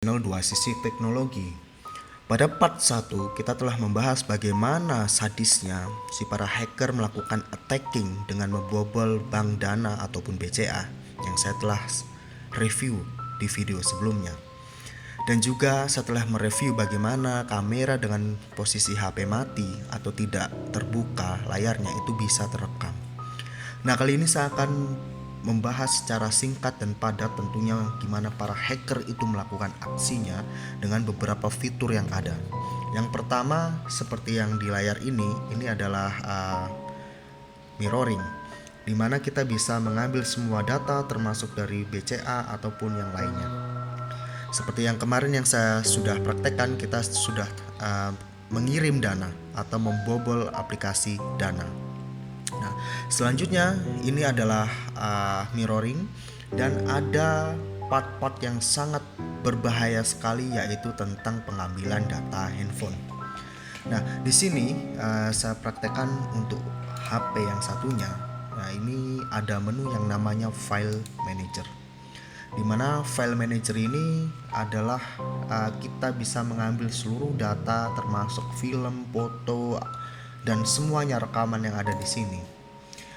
Channel dua sisi teknologi. Pada part 1 kita telah membahas bagaimana sadisnya si para hacker melakukan attacking dengan membobol bank Dana ataupun BCA yang saya telah review di video sebelumnya. Dan juga setelah mereview bagaimana kamera dengan posisi HP mati atau tidak terbuka layarnya itu bisa terekam. Nah, kali ini saya akan membahas secara singkat dan padat tentunya gimana para hacker itu melakukan aksinya dengan beberapa fitur yang ada. Yang pertama seperti yang di layar ini adalah mirroring, dimana kita bisa mengambil semua data termasuk dari BCA ataupun yang lainnya. Seperti yang kemarin yang saya sudah praktekkan, kita sudah mengirim dana atau membobol aplikasi Dana. Nah, selanjutnya ini adalah mirroring dan ada part-part yang sangat berbahaya sekali yaitu tentang pengambilan data handphone. Nah, di sini saya praktekkan untuk HP yang satunya. Nah, ini ada menu yang namanya File Manager. Di mana File Manager ini adalah kita bisa mengambil seluruh data termasuk film, foto, dan semuanya rekaman yang ada di sini.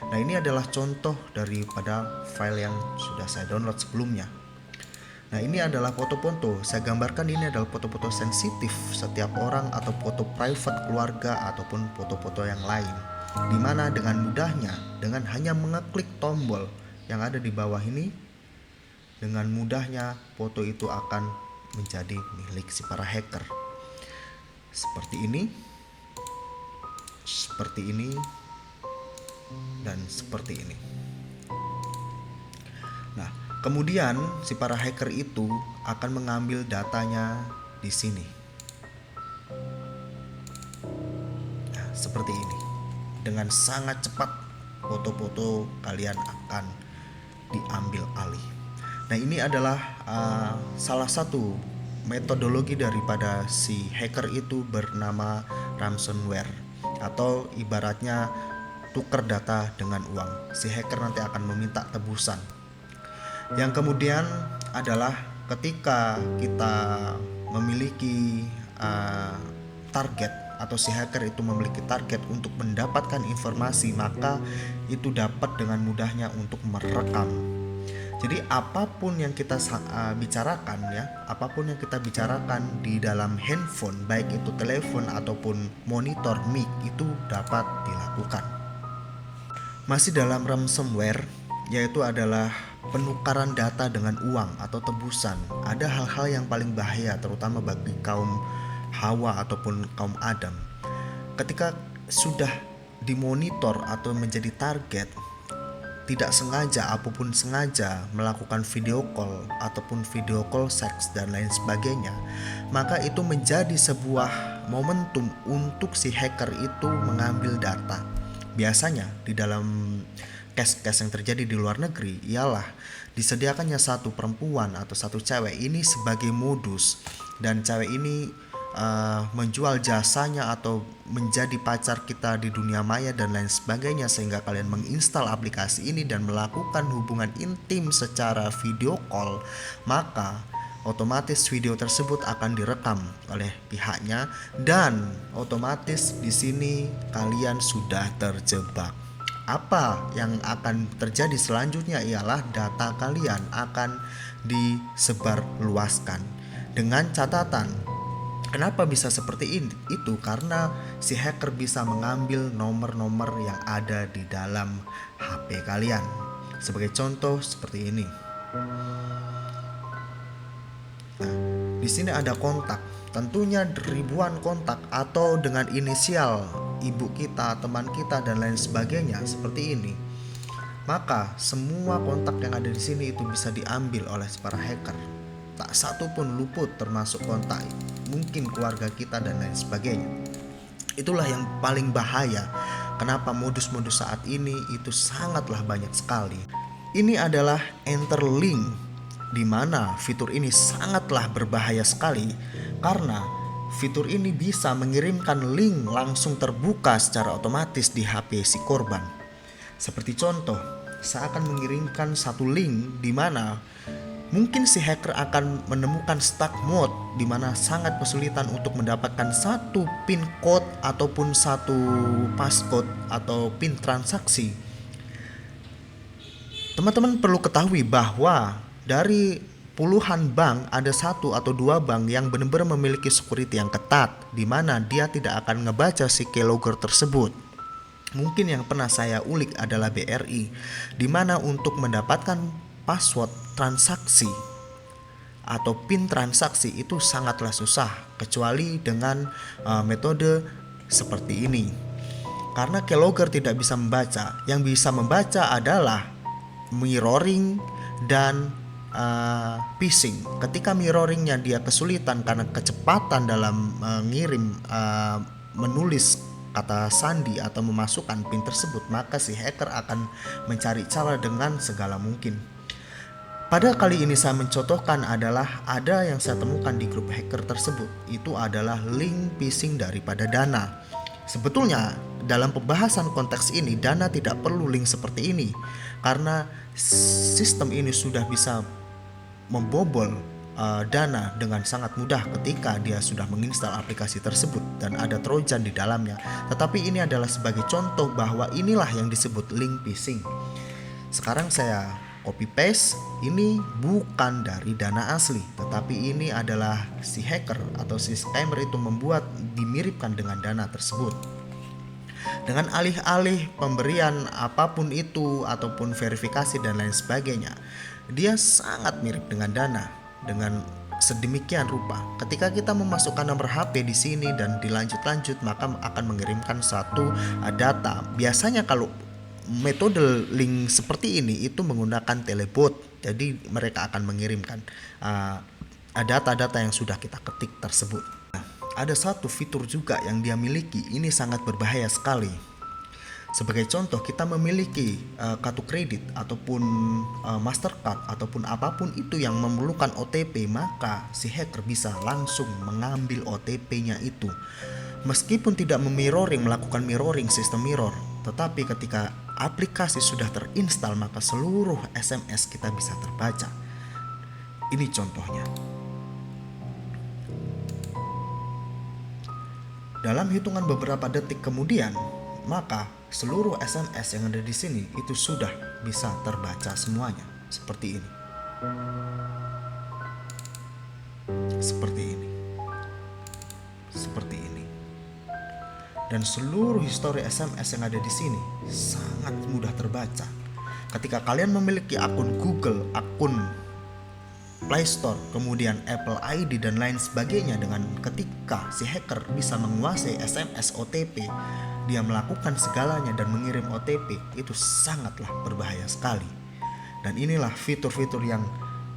Nah, ini adalah contoh daripada file yang sudah saya download sebelumnya. Nah, ini adalah foto-foto. Saya gambarkan ini adalah foto-foto sensitif setiap orang atau foto private keluarga ataupun foto-foto yang lain. Dimana dengan mudahnya, dengan hanya mengeklik tombol yang ada di bawah ini, dengan mudahnya foto itu akan menjadi milik si para hacker. Seperti ini, dan seperti ini. Nah, kemudian si para hacker itu akan mengambil datanya di sini. Nah, seperti ini. Dengan sangat cepat foto-foto kalian akan diambil alih. Nah, ini adalah salah satu metodologi daripada si hacker itu bernama ransomware, atau ibaratnya tukar data dengan uang. Si hacker nanti akan meminta tebusan. Yang kemudian adalah ketika kita memiliki target atau si hacker itu memiliki target untuk mendapatkan informasi, maka itu dapat dengan mudahnya untuk merekam. Jadi apapun yang kita bicarakan apapun yang kita bicarakan di dalam handphone, baik itu telepon ataupun monitor mic, itu dapat dilakukan. Masih dalam ransomware, yaitu adalah penukaran data dengan uang atau tebusan. Ada hal-hal yang paling bahaya terutama bagi kaum Hawa ataupun kaum Adam. Ketika sudah dimonitor atau menjadi target, tidak sengaja apapun sengaja melakukan video call ataupun video call seks dan lain sebagainya, maka itu menjadi sebuah momentum untuk si hacker itu mengambil data. Biasanya di dalam case-case yang terjadi di luar negeri ialah disediakannya satu perempuan atau satu cewek ini sebagai modus, dan cewek ini menjual jasanya atau menjadi pacar kita di dunia maya dan lain sebagainya, sehingga kalian menginstal aplikasi ini dan melakukan hubungan intim secara video call, maka otomatis video tersebut akan direkam oleh pihaknya dan otomatis di sini kalian sudah terjebak. Apa yang akan terjadi selanjutnya ialah data kalian akan disebarluaskan dengan catatan. Kenapa bisa seperti itu? Karena si hacker bisa mengambil nomor-nomor yang ada di dalam HP kalian. Sebagai contoh seperti ini. Nah, di sini ada kontak. Tentunya ribuan kontak atau dengan inisial ibu kita, teman kita dan lain sebagainya seperti ini. Maka semua kontak yang ada di sini itu bisa diambil oleh para hacker. Tak satu pun luput, termasuk kontak mungkin keluarga kita dan lain sebagainya. Itulah yang paling bahaya. Kenapa modus-modus saat ini itu sangatlah banyak sekali. Ini adalah enter link, di mana fitur ini sangatlah berbahaya sekali karena fitur ini bisa mengirimkan link langsung terbuka secara otomatis di HP si korban. Seperti contoh, saya akan mengirimkan satu link di mana mungkin si hacker akan menemukan stuck mode di mana sangat kesulitan untuk mendapatkan satu pin code ataupun satu passcode atau pin transaksi. Teman-teman perlu ketahui bahwa dari puluhan bank ada satu atau dua bank yang benar-benar memiliki security yang ketat, di mana dia tidak akan ngebaca si keylogger tersebut. Mungkin yang pernah saya ulik adalah BRI, di mana untuk mendapatkan password transaksi atau PIN transaksi itu sangatlah susah, kecuali dengan metode seperti ini. Karena keylogger tidak bisa membaca, yang bisa membaca adalah mirroring dan phishing. Ketika mirroringnya dia kesulitan karena kecepatan dalam mengirim menulis kata sandi atau memasukkan PIN tersebut, maka si hacker akan mencari cara dengan segala mungkin. Pada kali ini saya mencontohkan adalah ada yang saya temukan di grup hacker tersebut, itu adalah link phishing daripada Dana. Sebetulnya dalam pembahasan konteks ini Dana tidak perlu link seperti ini, karena sistem ini sudah bisa membobol Dana dengan sangat mudah ketika dia sudah menginstal aplikasi tersebut dan ada trojan di dalamnya. Tetapi ini adalah sebagai contoh bahwa inilah yang disebut link phishing. Sekarang saya copy paste, ini bukan dari Dana asli, tetapi ini adalah si hacker atau si scammer itu membuat dimiripkan dengan Dana tersebut. Dengan alih-alih pemberian apapun itu ataupun verifikasi dan lain sebagainya, dia sangat mirip dengan Dana dengan sedemikian rupa. Ketika kita memasukkan nomor HP di sini dan dilanjut-lanjut, maka akan mengirimkan satu data. Biasanya kalau metode link seperti ini itu menggunakan telebot, jadi mereka akan mengirimkan data-data yang sudah kita ketik tersebut. Nah, ada satu fitur juga yang dia miliki, ini sangat berbahaya sekali. Sebagai contoh, kita memiliki kartu kredit ataupun Mastercard ataupun apapun itu yang memerlukan OTP, maka si hacker bisa langsung mengambil OTP-nya itu. Meskipun tidak melakukan mirroring sistem mirror, tetapi ketika aplikasi sudah terinstall maka seluruh SMS kita bisa terbaca. Ini contohnya. Dalam hitungan beberapa detik kemudian, maka seluruh SMS yang ada di sini itu sudah bisa terbaca semuanya, seperti ini. Seperti ini. Seperti ini. Dan seluruh histori SMS yang ada di sini sangat mudah terbaca. Ketika kalian memiliki akun Google, akun Play Store, kemudian Apple ID dan lain sebagainya, dengan ketika si hacker bisa menguasai SMS OTP, dia melakukan segalanya dan mengirim OTP, itu sangatlah berbahaya sekali. Dan inilah fitur-fitur yang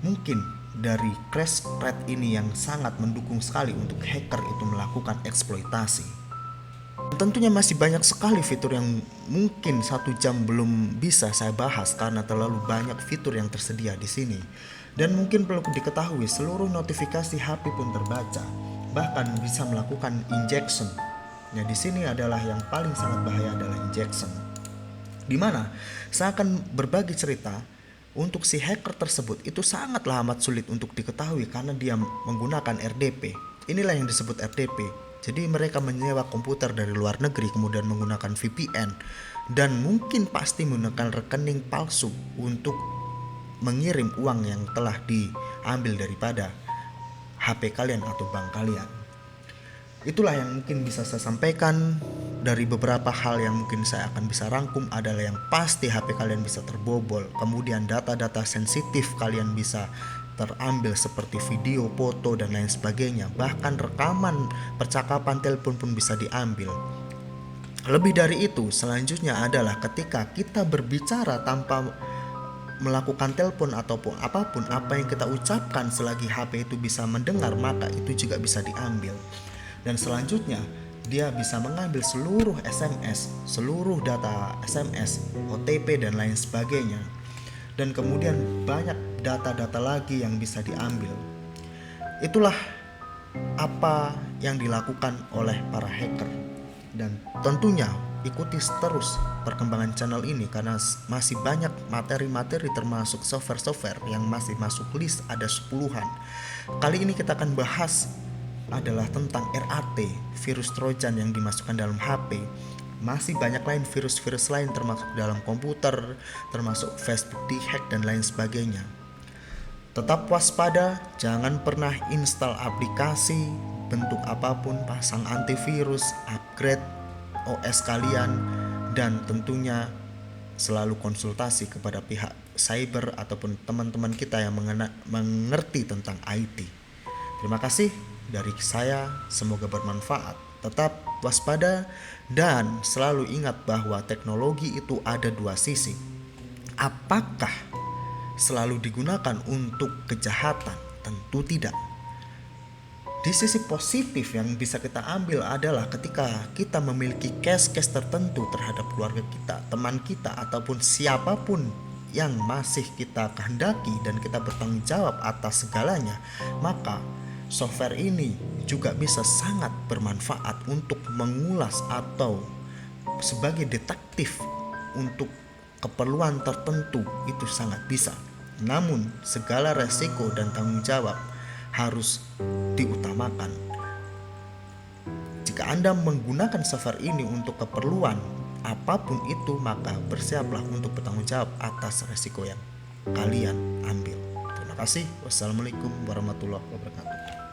mungkin dari crash threat ini yang sangat mendukung sekali untuk hacker itu melakukan eksploitasi. Tentunya masih banyak sekali fitur yang mungkin 1 jam belum bisa saya bahas karena terlalu banyak fitur yang tersedia di sini. Dan mungkin perlu diketahui seluruh notifikasi HP pun terbaca, bahkan bisa melakukan injection. Nah, di sini adalah yang paling sangat bahaya adalah injection. Di mana saya akan berbagi cerita untuk si hacker tersebut itu sangatlah amat sulit untuk diketahui karena dia menggunakan RDP. Inilah yang disebut RDP. Jadi mereka menyewa komputer dari luar negeri kemudian menggunakan VPN dan mungkin pasti menggunakan rekening palsu untuk mengirim uang yang telah diambil daripada HP kalian atau bank kalian. Itulah yang mungkin bisa saya sampaikan. Dari beberapa hal yang mungkin saya akan bisa rangkum adalah yang pasti HP kalian bisa terbobol, kemudian data-data sensitif kalian bisa terambil seperti video, foto dan lain sebagainya, bahkan rekaman percakapan telepon pun bisa diambil. Lebih dari itu, selanjutnya adalah ketika kita berbicara tanpa melakukan telepon ataupun apapun, apa yang kita ucapkan selagi HP itu bisa mendengar, maka itu juga bisa diambil. Dan selanjutnya dia bisa mengambil seluruh SMS, seluruh data SMS, OTP dan lain sebagainya. Dan kemudian banyak data-data lagi yang bisa diambil. Itulah apa yang dilakukan oleh para hacker. Dan tentunya ikuti terus perkembangan channel ini karena masih banyak materi-materi termasuk software-software yang masih masuk list, ada 10-an. Kali ini kita akan bahas adalah tentang RAT, virus Trojan yang dimasukkan dalam HP. Masih banyak lain virus-virus lain termasuk dalam komputer, termasuk Facebook dihack dan lain sebagainya. Tetap waspada, jangan pernah install aplikasi bentuk apapun, pasang antivirus, upgrade OS kalian, dan tentunya selalu konsultasi kepada pihak cyber ataupun teman-teman kita yang mengerti tentang IT. Terima kasih dari saya, semoga bermanfaat. Tetap waspada dan selalu ingat bahwa teknologi itu ada dua sisi. Apakah selalu digunakan untuk kejahatan? Tentu tidak. Di sisi positif yang bisa kita ambil adalah ketika kita memiliki case-case tertentu terhadap keluarga kita, teman kita, ataupun siapapun yang masih kita kehendaki dan kita bertanggung jawab atas segalanya, maka software ini juga bisa sangat bermanfaat untuk mengulas atau sebagai detektif untuk keperluan tertentu, itu sangat bisa. Namun segala resiko dan tanggung jawab harus diutamakan. Jika Anda menggunakan software ini untuk keperluan apapun itu, maka bersiaplah untuk bertanggung jawab atas resiko yang kalian ambil. Terima kasih. Wassalamualaikum warahmatullahi wabarakatuh.